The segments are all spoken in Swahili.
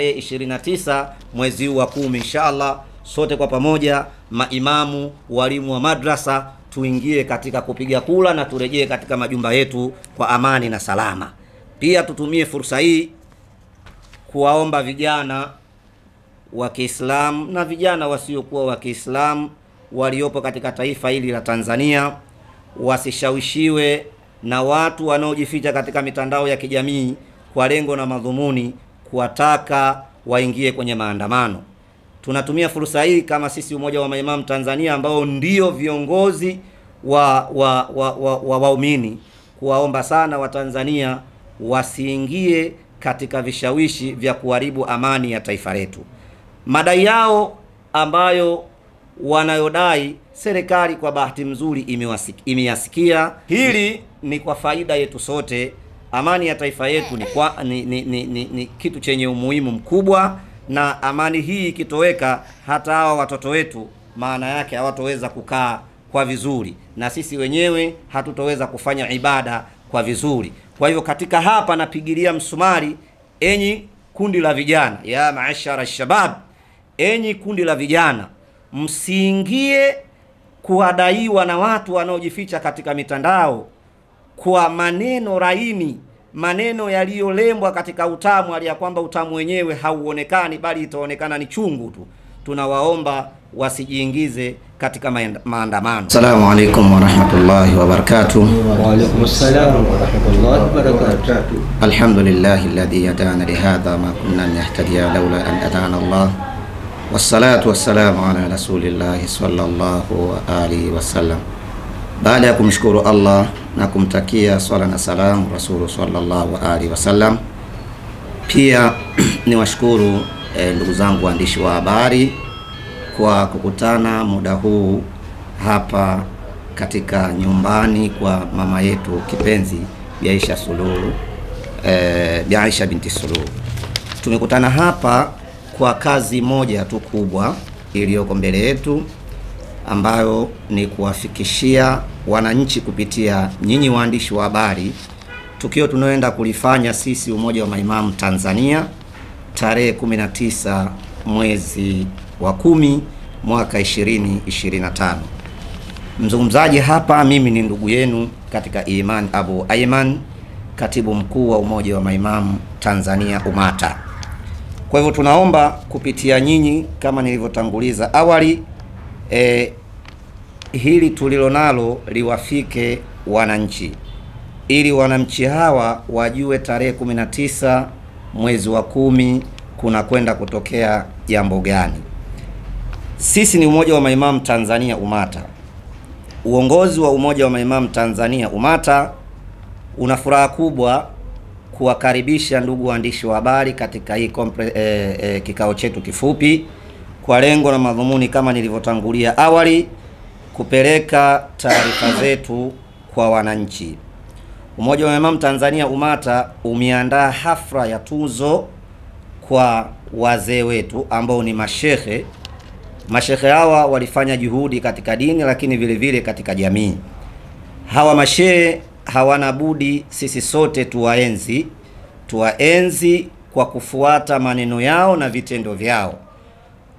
29 mwezi wa 10 inshallah, sote kwa pamoja, maimamu, walimu wa madrasa, tuingie katika kupiga kula na turejee katika majumba yetu kwa amani na salama. Pia tutumie fursa hii kuwaomba vijana wa Kiislamu na vijana wasiokuwa wa Kiislamu waliopo katika taifa hili la Tanzania wasishawishiwe na watu wanaojificha katika mitandao ya kijamii kwa lengo na madhumuni kuwataka waingie kwenye maandamano. Tunatumia fursa hii kama sisi Umoja wa Maimamu Tanzania ambao ndio viongozi wa waumini kuwaomba sana Watanzania wasiingie katika vishawishi vya kuharibu amani ya taifa letu. Madai yao ambayo wanayodai, serikali kwa bahati mzuri imeyasikia. Hili ni kwa faida yetu sote. Amani ya taifa yetu ni kitu chenye umuhimu mkubwa, na amani hii ikitoweka, hata hawa watoto wetu maana yake hawatoweza kukaa kwa vizuri, na sisi wenyewe hatutoweza kufanya ibada kwa vizuri. Kwa hivyo katika hapa napigilia msumari, enyi kundi la vijana, ya maashara shabab, enyi kundi la vijana, msiingie kuadaiwa na watu wanaojificha katika mitandao kwa maneno laini, maneno yaliyolembwa katika utamu, hali ya kwamba utamu wenyewe hauonekani bali itaonekana ni chungu tu. Tunawaomba wasijiingize katika maandamano. Assalamu alaykum wa rahmatullahi wa barakatuh. Wa alaykum assalam wa rahmatullahi wa barakatuh. Alhamdulillahi alladhi hadana li hadha ma kunna nahtadiya lawla an hadana Allah. Wassalatu wassalamu ala rasulillahi sallallahu alaihi wasallam. Baada ya kumshukuru Allah na kumtakia swala na salamu Rasulu sallallahu alaihi wasallam, pia niwashukuru ndugu zangu waandishi wa habari kwa kukutana muda huu hapa katika nyumbani kwa mama yetu kipenzi Bi Aisha Suluhu, Bi Aisha binti Suluhu. Tumekutana hapa kwa kazi moja tu kubwa iliyoko mbele yetu, ambayo ni kuwafikishia wananchi kupitia nyinyi waandishi wa habari tukio tunaoenda kulifanya sisi Umoja wa Maimamu Tanzania tarehe 19 mwezi wa 10 mwaka 2025. Mzungumzaji hapa mimi ni ndugu yenu katika Iman Abu Ayman, katibu mkuu wa Umoja wa Maimamu Tanzania UMATA. Kwa hivyo tunaomba kupitia nyinyi, kama nilivyotanguliza awali, hili tulilonalo liwafike wananchi, ili wananchi hawa wajue tarehe 19 mwezi wa 10 kuna kwenda kutokea jambo gani. Sisi ni Umoja wa Maimamu Tanzania UMATA. Uongozi wa Umoja wa Maimamu Tanzania UMATA una furaha kubwa kuwakaribisha ndugu waandishi wa habari katika hii kikao chetu kifupi, kwa lengo na madhumuni kama nilivyotangulia awali, kupeleka taarifa zetu kwa wananchi. Umoja wa Maimamu Tanzania UMATA umeandaa hafla ya tuzo kwa wazee wetu ambao ni mashehe. Mashehe hawa walifanya juhudi katika dini, lakini vile vile katika jamii. Hawa mashehe hawana budi sisi sote tuwaenzi kwa kufuata maneno yao na vitendo vyao.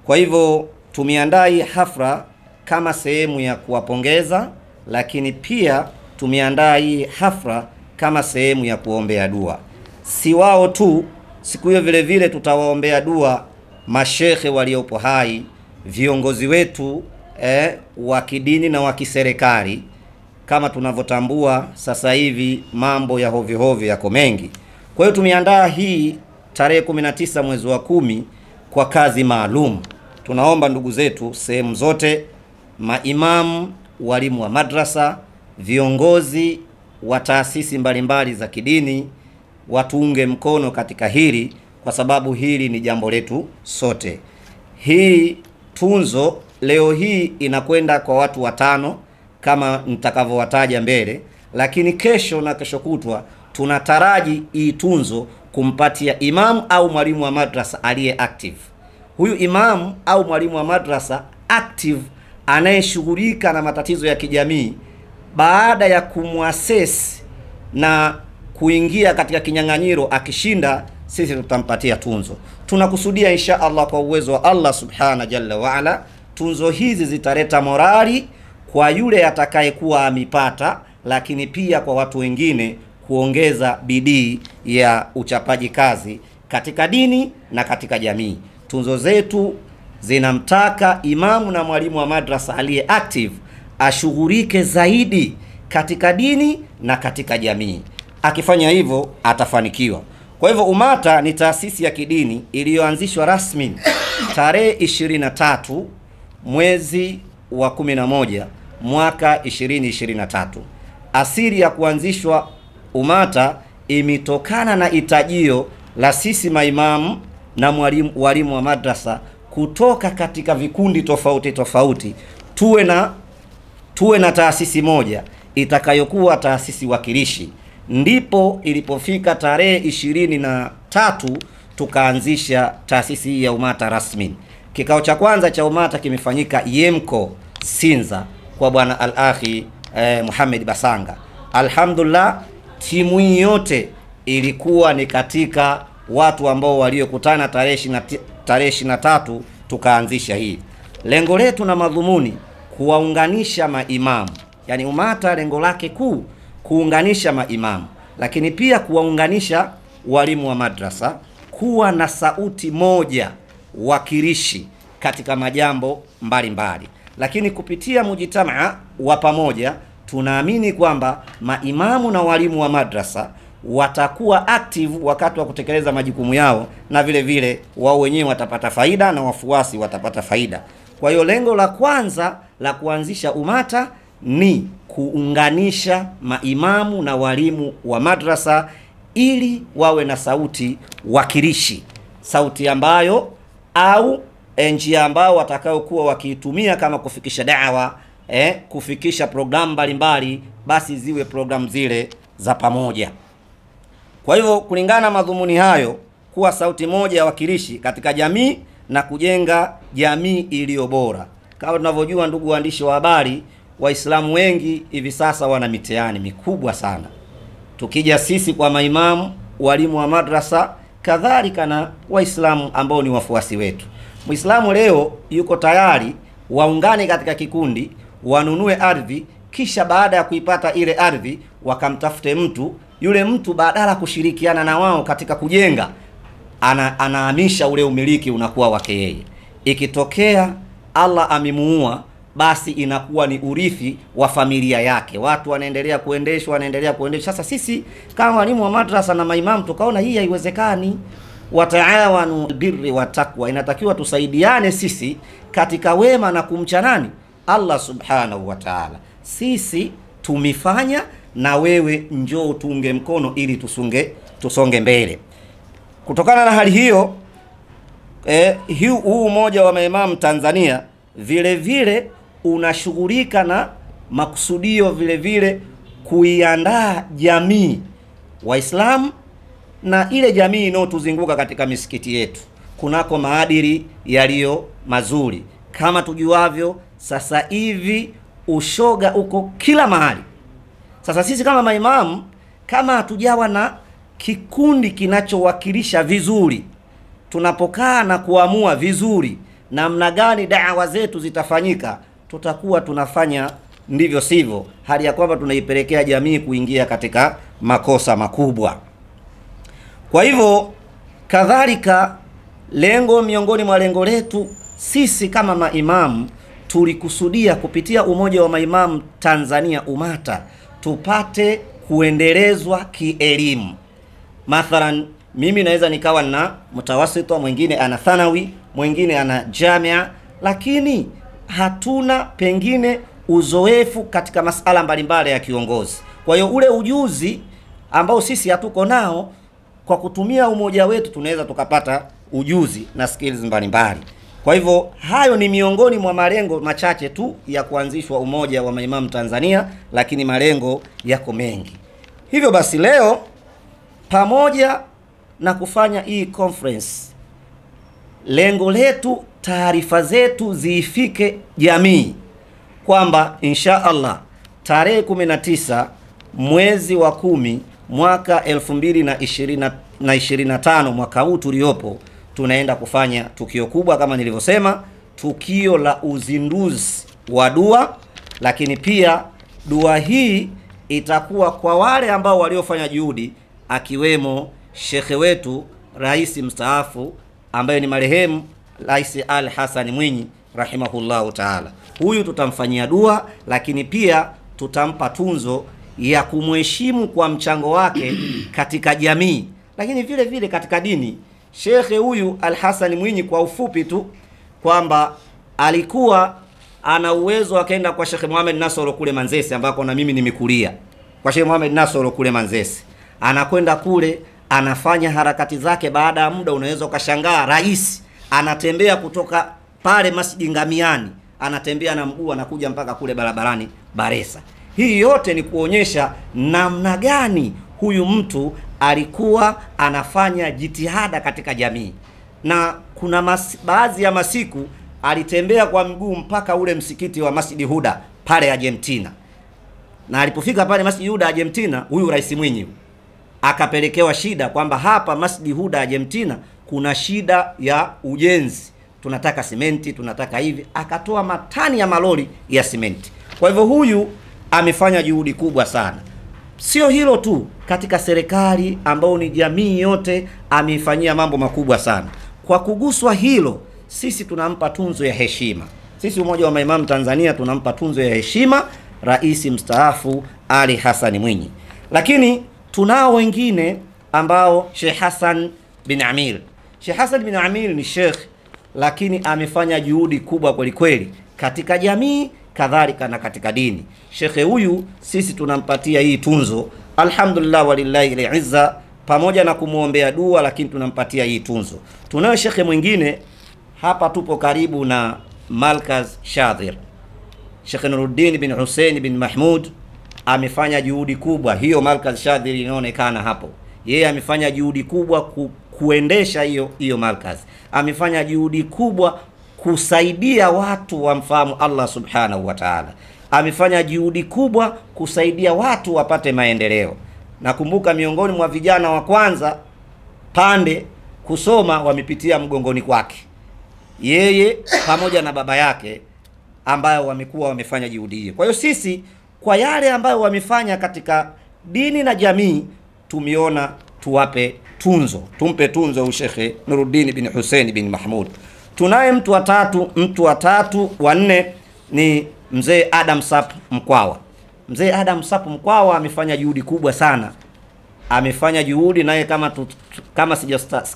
Kwa hivyo tumeandaa hii hafla kama sehemu ya kuwapongeza, lakini pia tumeandaa hii hafla kama sehemu ya kuombea dua. Si wao tu, siku hiyo vile vile tutawaombea dua mashehe waliopo hai, viongozi wetu wa kidini na wa kiserikali. Kama tunavyotambua sasa hivi mambo ya hovyo hovyo yako mengi. Kwa hiyo tumeandaa hii tarehe 19 mwezi wa 10 kwa kazi maalum. Tunaomba ndugu zetu sehemu zote, maimamu, walimu wa madrasa, viongozi wa taasisi mbalimbali za kidini, watuunge mkono katika hili, kwa sababu hili ni jambo letu sote. Hii tunzo leo hii inakwenda kwa watu 5 kama nitakavyowataja mbele, lakini kesho na kesho kutwa tunataraji hii tunzo kumpatia imam au mwalimu wa madrasa aliye active. Huyu imam au mwalimu wa madrasa active anayeshughulika na matatizo ya kijamii, baada ya kumwassess na kuingia katika kinyang'anyiro akishinda, sisi tutampatia tunzo. Tunakusudia insha Allah kwa uwezo wa Allah subhana jalla waala, tunzo hizi zitaleta morali kwa yule atakayekuwa amipata, lakini pia kwa watu wengine kuongeza bidii ya uchapaji kazi katika dini na katika jamii. Tunzo zetu zinamtaka imamu na mwalimu wa madrasa aliye active ashughulike zaidi katika dini na katika jamii. Akifanya hivyo atafanikiwa. Kwa hivyo UMATA ni taasisi ya kidini iliyoanzishwa rasmi tarehe 23 mwezi wa 11 mwaka 2023. Asili ya kuanzishwa UMATA imetokana na hitajio la sisi maimamu na walimu wa madrasa kutoka katika vikundi tofauti tofauti, tuwe na taasisi moja itakayokuwa taasisi wakilishi. Ndipo ilipofika tarehe 23 tukaanzisha taasisi hii ya UMATA rasmi. Kikao cha kwanza cha UMATA kimefanyika Yemko Sinza kwa bwana al-akhi Muhammad Basanga. Alhamdulillah, timu hii yote ilikuwa ni katika watu ambao waliokutana tarehe 23 tukaanzisha hii. Lengo letu na madhumuni kuwaunganisha maimamu. Yani UMATA lengo lake kuu kuunganisha maimamu, lakini pia kuwaunganisha walimu wa madrasa, kuwa na sauti moja wakilishi katika majambo mbalimbali. Lakini kupitia mujitamaa wa pamoja, tunaamini kwamba maimamu na walimu wa madrasa watakuwa active wakati wa kutekeleza majukumu yao, na vile vile wao wenyewe watapata faida na wafuasi watapata faida. Kwa hiyo lengo la kwanza la kuanzisha UMATA ni kuunganisha maimamu na walimu wa madrasa ili wawe na sauti wakilishi, sauti ambayo au njia ambao watakayokuwa wakiitumia kama kufikisha da'wa, kufikisha programu mbalimbali, basi ziwe programu zile za pamoja. Kwa hivyo kulingana na madhumuni hayo, kuwa sauti moja ya wakilishi katika jamii na kujenga jamii iliyo bora. Kama tunavyojua ndugu waandishi wa habari, Waislamu wengi hivi sasa wana mitihani mikubwa sana. Tukija sisi kwa maimamu, walimu wa madrasa, kadhalika na Waislamu ambao ni wafuasi wetu. Muislamu leo yuko tayari waungane katika kikundi, wanunue ardhi, kisha baada ya kuipata ile ardhi wakamtafute mtu, yule mtu badala kushirikiana na wao katika kujenga, anahamisha ule umiliki unakuwa wake yeye. Ikitokea Allah amemuua, basi inakuwa ni urithi wa familia yake. Watu wanaendelea kuendeshwa. Sasa sisi kama walimu wa madrasa na maimamu tukaona hii haiwezekani. Wataawanu birri wa taqwa, inatakiwa tusaidiane sisi katika wema na kumcha nani? Allah subhanahu wa ta'ala. Sisi tumifanya na wewe njoo tuunge mkono ili tusonge mbele. Kutokana na hali hiyo, huu umoja wa maimamu Tanzania vile vile unashughulika na makusudio vile vile kuiandaa jamii Waislamu na ile jamii inayotuzunguka katika misikiti yetu kunako maadili yaliyo mazuri. Kama tujuavyo, sasa hivi ushoga uko kila mahali. Sasa sisi kama maimamu, kama hatujawa na kikundi kinachowakilisha vizuri, tunapokaa na kuamua vizuri namna gani da'wa zetu zitafanyika, tutakuwa tunafanya ndivyo sivyo, hali ya kwamba tunaipelekea jamii kuingia katika makosa makubwa. Kwa hivyo kadhalika, miongoni mwa lengo letu sisi kama maimamu, tulikusudia kupitia umoja wa maimamu Tanzania UMATA tupate kuendelezwa kielimu. Mathalan, mimi naweza nikawa na mutawasito, mwingine ana thanawi, mwingine ana jamia, lakini hatuna pengine uzoefu katika masala mbalimbali ya kiongozi. Kwa hiyo ule ujuzi ambao sisi hatuko nao, kwa kutumia umoja wetu tunaweza tukapata ujuzi na skills mbalimbali. Kwa hivyo hayo ni miongoni mwa malengo machache tu ya kuanzishwa umoja wa maimamu Tanzania, lakini malengo yako mengi. Hivyo basi leo, pamoja na kufanya hii conference, lengo letu taarifa zetu ziifike jamii kwamba insha Allah tarehe 19 mwezi wa 10 mwaka 2025 mwaka huu tuliopo, tunaenda kufanya tukio kubwa kama nilivyosema, tukio la uzinduzi wa dua. Lakini pia dua hii itakuwa kwa wale ambao waliofanya juhudi, akiwemo shekhe wetu rais mstaafu ambaye ni marehemu Rais Ali Hassan Mwinyi rahimahullahu taala. Huyu tutamfanyia dua, lakini pia tutampa tunzo ya kumheshimu kwa mchango wake katika jamii, lakini vile vile katika dini. Shekhe huyu Al Hassan Mwinyi, kwa ufupi tu kwamba alikuwa ana uwezo akaenda kwa Sheikh Muhammad Nasoro kule Manzese, ambako na mimi nimekulia kwa Sheikh Muhammad Nasoro kule Manzese. Anakwenda kule, anafanya harakati zake, baada ya muda unaweza ukashangaa rais anatembea kutoka pale Masjid Ngamiani, anatembea na mguu anakuja mpaka kule barabarani Baresa. Hii yote ni kuonyesha namna gani huyu mtu alikuwa anafanya jitihada katika jamii. Na kuna baadhi ya masiku alitembea kwa mguu mpaka ule msikiti wa Masjid Huda pale Argentina. Na alipofika pale Masjid Huda Argentina, huyu Rais Mwinyi akapelekewa shida kwamba hapa Masjid Huda Argentina kuna shida ya ujenzi, tunataka simenti, tunataka hivi. Akatoa matani ya malori ya simenti. Kwa hivyo huyu amefanya juhudi kubwa sana. Sio hilo tu, katika serikali ambao ni jamii yote ameifanyia mambo makubwa sana. Kwa kuguswa hilo, sisi tunampa tunzo ya heshima. Sisi Umoja wa Maimamu Tanzania tunampa tunzo ya heshima Rais mstaafu Ali Hassan Mwinyi. Lakini tunao wengine ambao Sheikh Hassan bin Amir. Sheikh Hassan bin Amir ni sheikh, lakini amefanya juhudi kubwa kweli kweli katika jamii, kadhalika na katika dini. Shekhe huyu sisi tunampatia hii tunzo, alhamdulillah walillahi al-izza, pamoja na kumuombea dua, lakini tunampatia hii tunzo. Tunayo shekhe mwingine hapa, tupo karibu na Markaz Shadhir, Sheikh Nuruddin bin Hussein bin Mahmud amefanya juhudi kubwa. Hiyo Markaz Shadhir inaonekana hapo, yeye amefanya juhudi kubwa kuendesha hiyo markaz. Amefanya juhudi kubwa kusaidia watu wamfahamu Allah subhanahu wa ta'ala. Amefanya juhudi kubwa kusaidia watu wapate maendeleo. Nakumbuka miongoni mwa vijana wa kwanza pande kusoma wamepitia mgongoni kwake, yeye pamoja na baba yake, ambayo wamekuwa wamefanya juhudi hiyo. Kwa hiyo sisi kwa yale ambayo wamefanya katika dini na jamii, tumeona tuwape tunzo, tumpe tunzo Sheikh Nuruddin bin Hussein bin Mahmud. Tunaye mtu wa tatu wa nne ni Mzee Adam Sap Mkwawa. Mzee Adam Sap Mkwawa amefanya juhudi kubwa sana. Amefanya juhudi naye,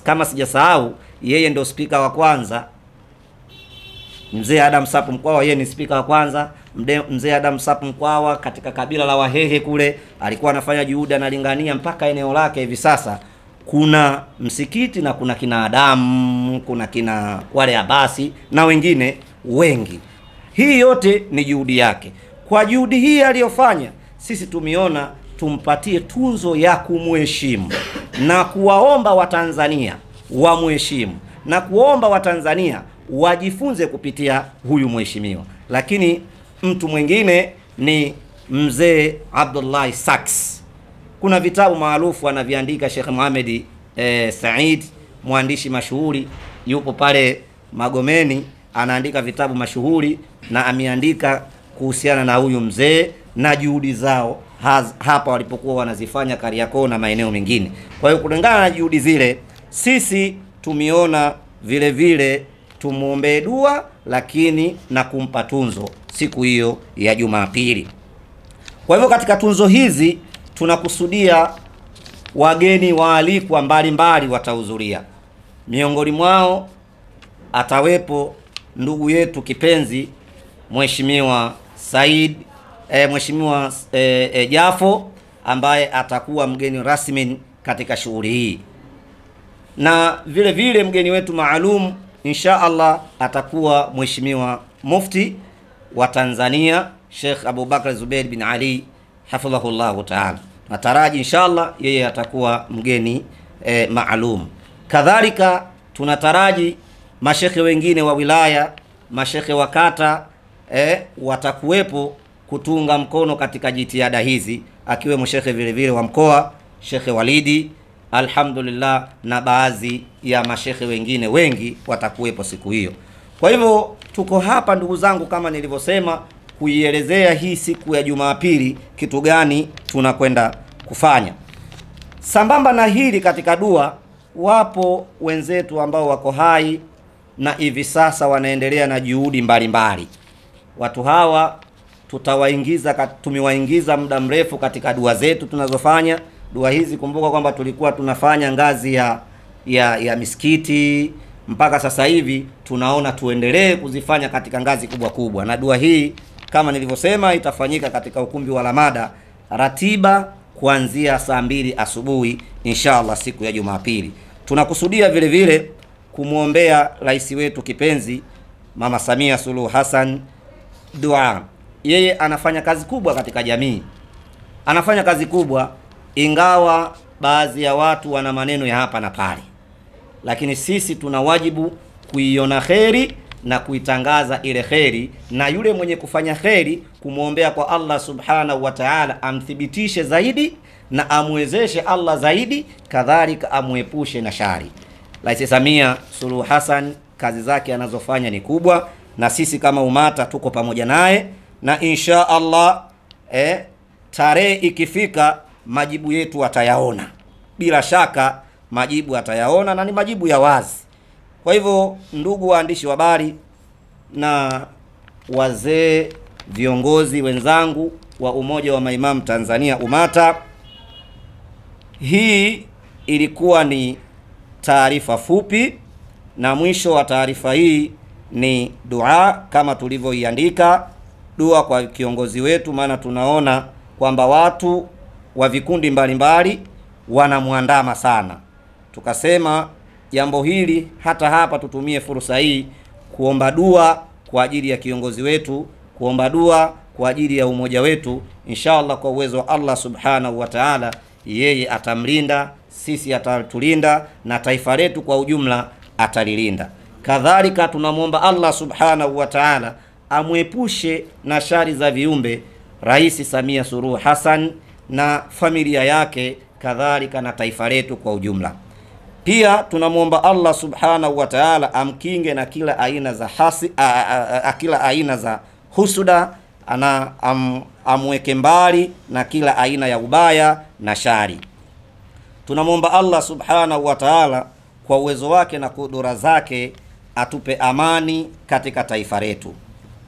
kama sijasahau, yeye ndio spika wa kwanza. Mzee Adam Sap Mkwawa yeye ni spika wa kwanza. Mzee Adam Sap Mkwawa katika kabila la Wahehe kule alikuwa anafanya juhudi, analingania mpaka eneo lake hivi sasa kuna msikiti na kuna kina Adamu, kuna kina wale Abasi na wengine wengi. Hii yote ni juhudi yake. Kwa juhudi hii aliyofanya, sisi tumeona tumpatie tunzo ya kumheshimu na kuwaomba Watanzania wamheshimu na kuomba Watanzania wajifunze kupitia huyu mheshimiwa. Lakini mtu mwingine ni Mzee Abdullah Saks. Kuna vitabu maarufu anaviandika Sheikh Muhammad Said, mwandishi mashuhuri, yupo pale Magomeni, anaandika vitabu mashuhuri na ameandika kuhusiana na huyu mzee na juhudi zao hapa walipokuwa wanazifanya Kariakoo na maeneo mengine. Kwa hiyo kulingana na juhudi zile, sisi tumeona vile vile tumuombe dua, lakini na kumpa tunzo siku hiyo ya Jumapili. Kwa hivyo katika tunzo hizi tunakusudia wageni waalikwa mbalimbali watahudhuria. Miongoni mwao atawepo ndugu yetu kipenzi Mheshimiwa Said, Mheshimiwa Jafo, ambaye atakuwa mgeni rasmi katika shughuli hii. Na vile vile mgeni wetu maalum insha Allah atakuwa Mheshimiwa Mufti wa Tanzania Sheikh Abubakar Zubair bin Ali hafidhahullahu ta'ala. Nataraji inshallah yeye atakuwa mgeni maalum. Kadhalika tunataraji mashekhe wengine wa wilaya, mashekhe wa kata watakuwepo kutunga mkono katika jitihada hizi, akiwemo shekhe vile vile wa mkoa Shekhe Walidi, alhamdulillah, na baadhi ya mashekhe wengine wengi watakuwepo siku hiyo. Kwa hivyo tuko hapa ndugu zangu, kama nilivyosema, kuielezea hii siku ya Jumapili kitu gani tunakwenda kufanya. Sambamba na hili, katika dua wapo wenzetu ambao wako hai na hivi sasa wanaendelea na juhudi mbalimbali. Watu hawa tumewaingiza muda mrefu katika dua zetu tunazofanya. Dua hizi kumbuka kwamba tulikuwa tunafanya ngazi ya misikiti, mpaka sasa hivi tunaona tuendelee kuzifanya katika ngazi kubwa kubwa. Na dua hii kama nilivyosema itafanyika katika ukumbi wa Lamada, ratiba kuanzia saa 2 asubuhi inshallah siku ya Jumapili. Tunakusudia vile vile kumuombea rais wetu kipenzi Mama Samia Suluhu Hassan dua. Yeye anafanya kazi kubwa katika jamii, anafanya kazi kubwa, ingawa baadhi ya watu wana maneno ya hapa na pale, lakini sisi tuna wajibu kuiona kheri na kuitangaza ile kheri, na yule mwenye kufanya kheri kumuombea kwa Allah subhanahu wa ta'ala amthibitishe zaidi na amwezeshe Allah zaidi, kadhalika amuepushe na shari. Rais Samia Suluhu Hassan kazi zake anazofanya ni kubwa, na sisi kama umata tuko pamoja naye, na insha Allah tarehe ikifika majibu yetu atayaona, bila shaka majibu atayaona, na ni majibu ya wazi. Kwa hivyo ndugu waandishi wa habari na wazee, viongozi wenzangu wa Umoja wa Maimamu Tanzania umata, hii ilikuwa ni taarifa fupi, na mwisho wa taarifa hii ni dua kama tulivyoiandika, dua kwa kiongozi wetu, maana tunaona kwamba watu wa vikundi mbalimbali wanamwandama sana. Tukasema jambo hili hata hapa tutumie fursa hii kuomba dua kwa ajili ya kiongozi wetu, kuomba dua kwa ajili ya umoja wetu. Inshallah kwa uwezo wa Allah subhanahu wa ta'ala, yeye atamlinda, sisi atatulinda, na taifa letu kwa ujumla atalilinda. Kadhalika tunamwomba Allah subhanahu wa ta'ala amwepushe na shari za viumbe Rais Samia Suluhu Hassan na familia yake, kadhalika na taifa letu kwa ujumla. Pia tunamwomba Allah subhanahu wa ta'ala amkinge na kila aina za kila aina za husuda, amweke mbali na kila aina ya ubaya na shari. Tunamwomba Allah subhanahu wa ta'ala kwa uwezo wake na kudura zake atupe amani katika taifa letu.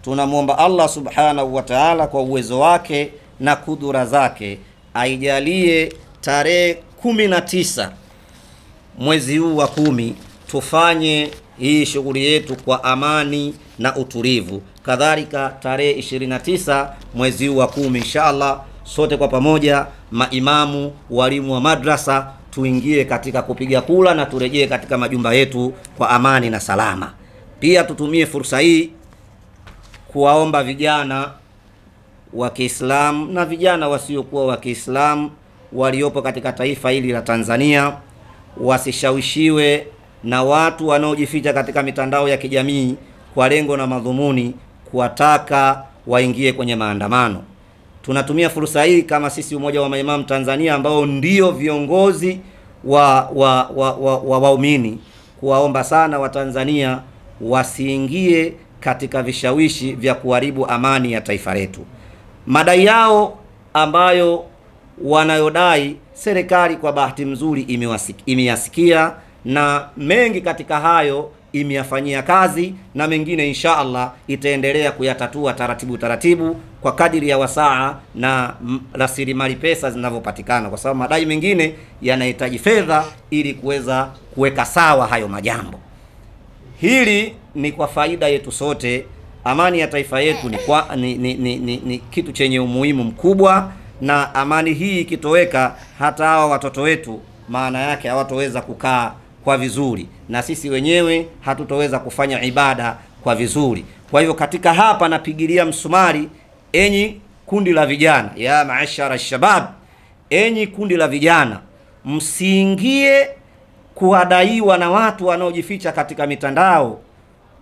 Tunamwomba Allah subhanahu wa ta'ala kwa uwezo wake na kudura zake aijalie tarehe 19 mwezi huu wa 10 tufanye hii shughuli yetu kwa amani na utulivu. Kadhalika tarehe 29 mwezi huu wa 10 inshallah sote kwa pamoja, maimamu, walimu wa madrasa, tuingie katika kupiga kula na turejee katika majumba yetu kwa amani na salama. Pia tutumie fursa hii kuwaomba vijana wa Kiislamu na vijana wasiokuwa wa Kiislamu waliopo katika taifa hili la Tanzania wasishawishiwe na watu wanaojificha katika mitandao ya kijamii kwa lengo na madhumuni kuwataka waingie kwenye maandamano. Tunatumia fursa hii kama sisi Umoja wa Maimamu Tanzania ambao ndio viongozi wa waumini kuwaomba sana Watanzania wasiingie katika vishawishi vya kuharibu amani ya taifa letu. Madai yao ambayo wanayodai, serikali kwa bahati nzuri imeyasikia, na mengi katika hayo imeyafanyia kazi, na mengine insha Allah itaendelea kuyatatua taratibu kwa kadiri ya wasaa na rasilimali pesa zinavyopatikana, kwa sababu madai mengine yanahitaji fedha ili kuweza kuweka sawa hayo majambo. Hili ni kwa faida yetu sote. Amani ya taifa yetu ni kitu chenye umuhimu mkubwa, na amani hii ikitoweka, hata hawa watoto wetu maana yake hawatoweza kukaa kwa vizuri, na sisi wenyewe hatutoweza kufanya ibada kwa vizuri. Kwa hivyo katika hapa napigilia msumari, enyi kundi la vijana, ya maashara shabab, enyi kundi la vijana, msiingie kuadaiwa na watu wanaojificha katika mitandao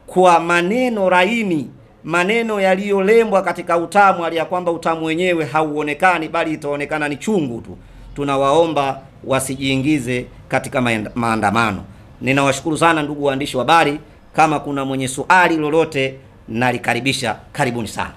kwa maneno laini, maneno yaliyolembwa katika utamu, hali ya kwamba utamu wenyewe hauonekani bali itaonekana ni chungu tu. tunawaomba wasijiingize katika maandamano. Ninawashukuru sana ndugu waandishi wa habari. Kama kuna mwenye swali lolote nalikaribisha, karibuni sana.